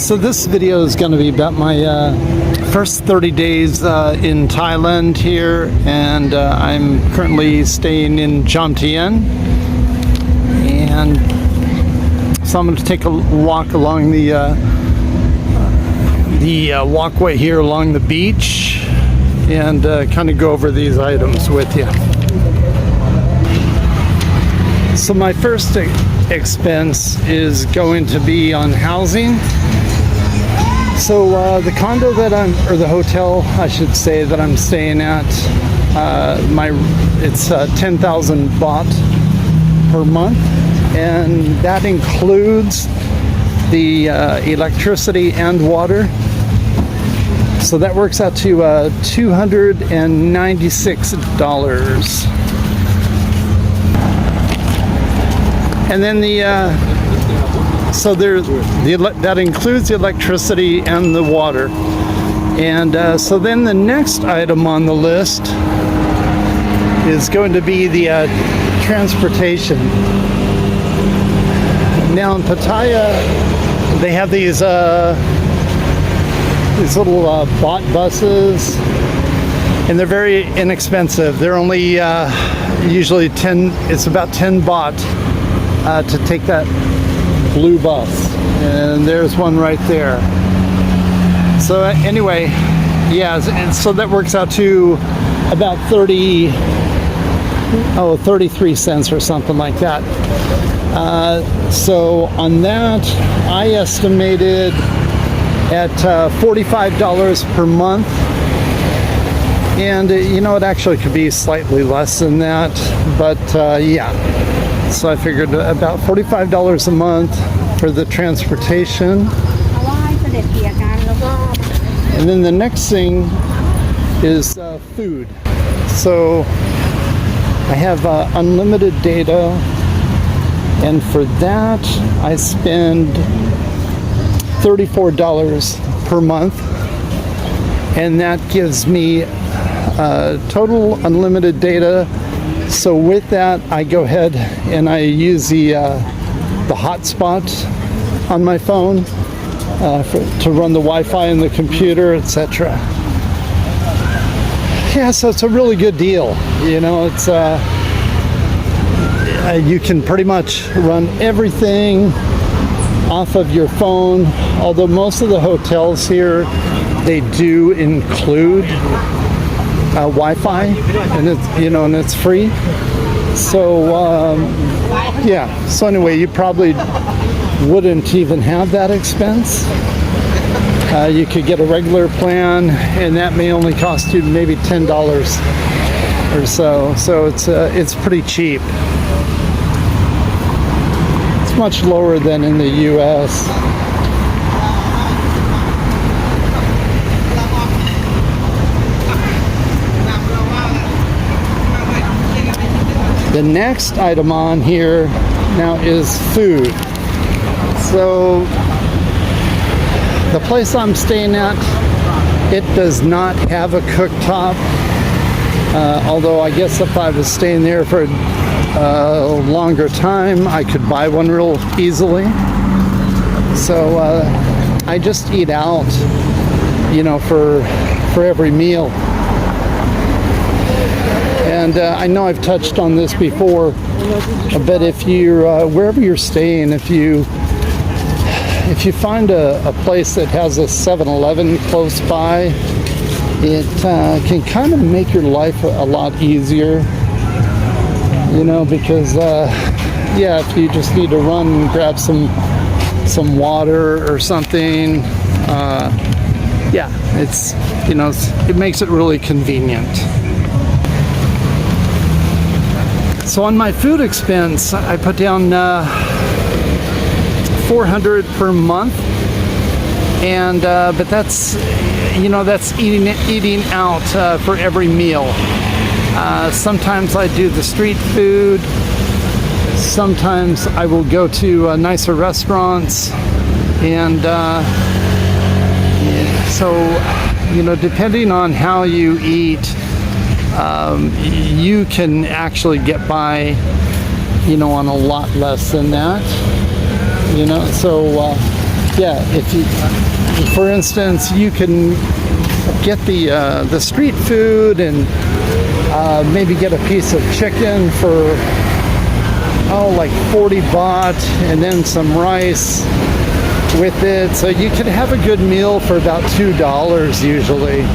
So this video is going to be about my first 30 days in Thailand here, and I'm currently staying in Jomtien, and so I'm going to take a walk along the walkway here along the beach and kind of go over these items with you. So my first expense is going to be on housing. So the condo that or the hotel, I should say, that I'm staying at, it's 10,000 baht per month, and that includes the electricity and water. So that works out to $296. And then that includes the electricity and the water. And so then the next item on the list is going to be the transportation. Now in Pattaya, they have these little bot buses, and they're very inexpensive. They're only usually it's about 10 baht to take that blue bus, and there's one right there. So anyway, yeah, and so that works out to about 33 cents or something like that. So on that, I estimated at $45 per month, and you know, it actually could be slightly less than that, but yeah. So I figured about $45 a month for the transportation. And then the next thing is food. So I have unlimited data, and for that I spend $34 per month, and that gives me total unlimited data. So with that, I go ahead and I use the hotspot on my phone to run the Wi-Fi in the computer, etc. Yeah, so it's a really good deal. You know, it's you can pretty much run everything off of your phone. Although most of the hotels here, they do include Wi-Fi, and it's free. So yeah. So anyway, you probably wouldn't even have that expense. You could get a regular plan, and that may only cost you maybe $10 or so. So it's pretty cheap. It's much lower than in the U.S. The next item on here now is food. So the place I'm staying at, it does not have a cooktop. Although I guess if I was staying there for a longer time, I could buy one real easily. So I just eat out, you know, for every meal. And I know I've touched on this before, but if you're wherever you're staying, if you find a place that has a 7-Eleven close by, it can kind of make your life a lot easier. You know, because yeah, if you just need to run and grab some water or something, yeah, it's, you know, it makes it really convenient. So on my food expense, I put down $400 per month, and but that's, you know, that's eating out for every meal. Sometimes I do the street food. Sometimes I will go to nicer restaurants, and so, you know, depending on how you eat, you can actually get by, you know, on a lot less than that. you know. So yeah, if you, for instance, you can get the street food and maybe get a piece of chicken for like 40 baht, and then some rice with it. So you could have a good meal for about $2 usually.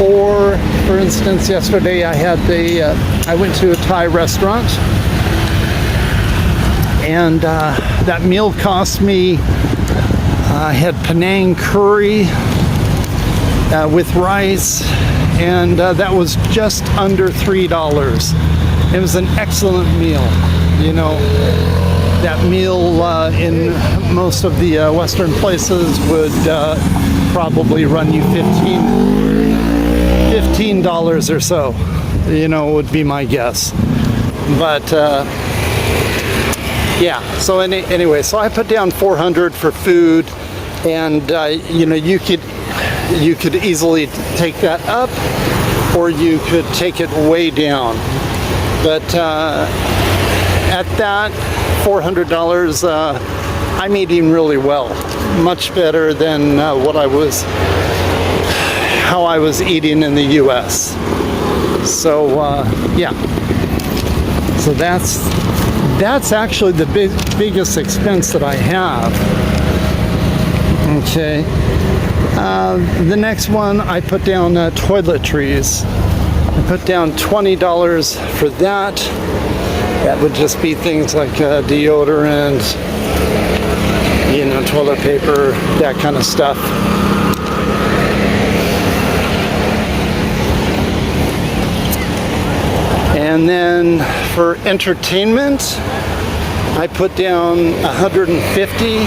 Or, for instance, yesterday I went to a Thai restaurant, and that meal cost me, I had Penang curry with rice, and that was just under $3. It was an excellent meal. You know, that meal in most of the Western places would probably run you $15 or so, you know, would be my guess. But yeah, so anyway, so I put down 400 for food, and you know, you could easily take that up, or you could take it way down. But at that $400, I'm eating really well, much better than how I was eating in the U.S. So yeah, so that's actually the biggest expense that I have. Okay. The next one, I put down toiletries. I put down $20 for that. That would just be things like deodorant, you know, toilet paper, that kind of stuff. And then for entertainment, I put down 150.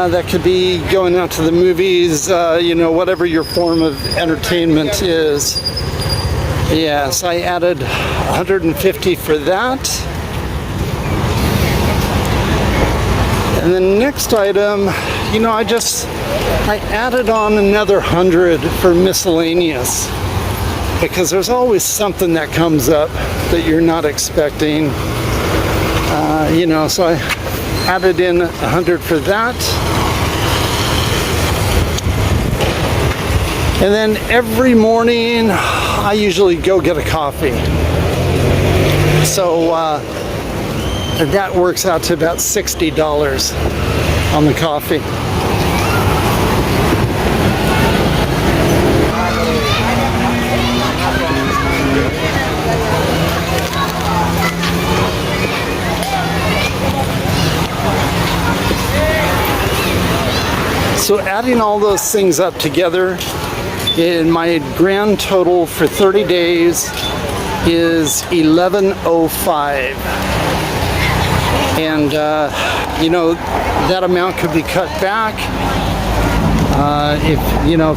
That could be going out to the movies, you know, whatever your form of entertainment is. Yes, I added 150 for that. And the next item, you know, I added on another 100 for miscellaneous, because there's always something that comes up that you're not expecting. You know, so I added in 100 for that. And then every morning, I usually go get a coffee. So that works out to about $60 on the coffee. So adding all those things up together, in my grand total for 30 days is $11.05. And you know, that amount could be cut back if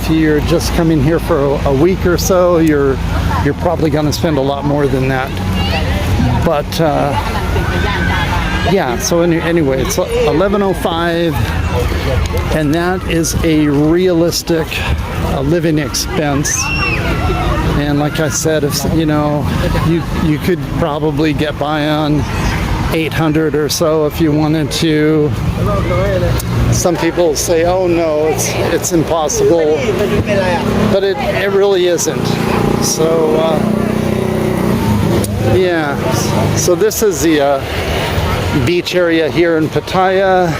you're just coming here for a week or so. You're probably going to spend a lot more than that. But yeah, so anyway, it's $11.05, and that is a realistic living expense. And like I said, if you know, you could probably get by on 800 or so if you wanted to. Some people say, oh no, it's impossible, but it really isn't. So yeah, so this is the beach area here in Pattaya,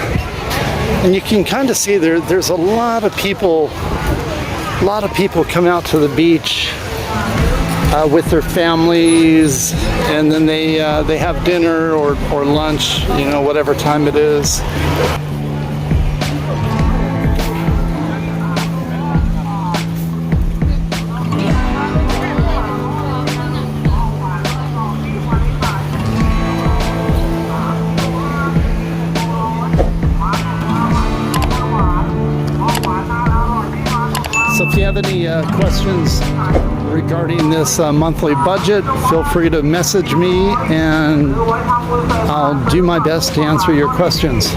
and you can kind of see there's a lot of people come out to the beach with their families, and then they have dinner or lunch, you know, whatever time it is. So if you have any questions regarding this monthly budget, feel free to message me, and I'll do my best to answer your questions.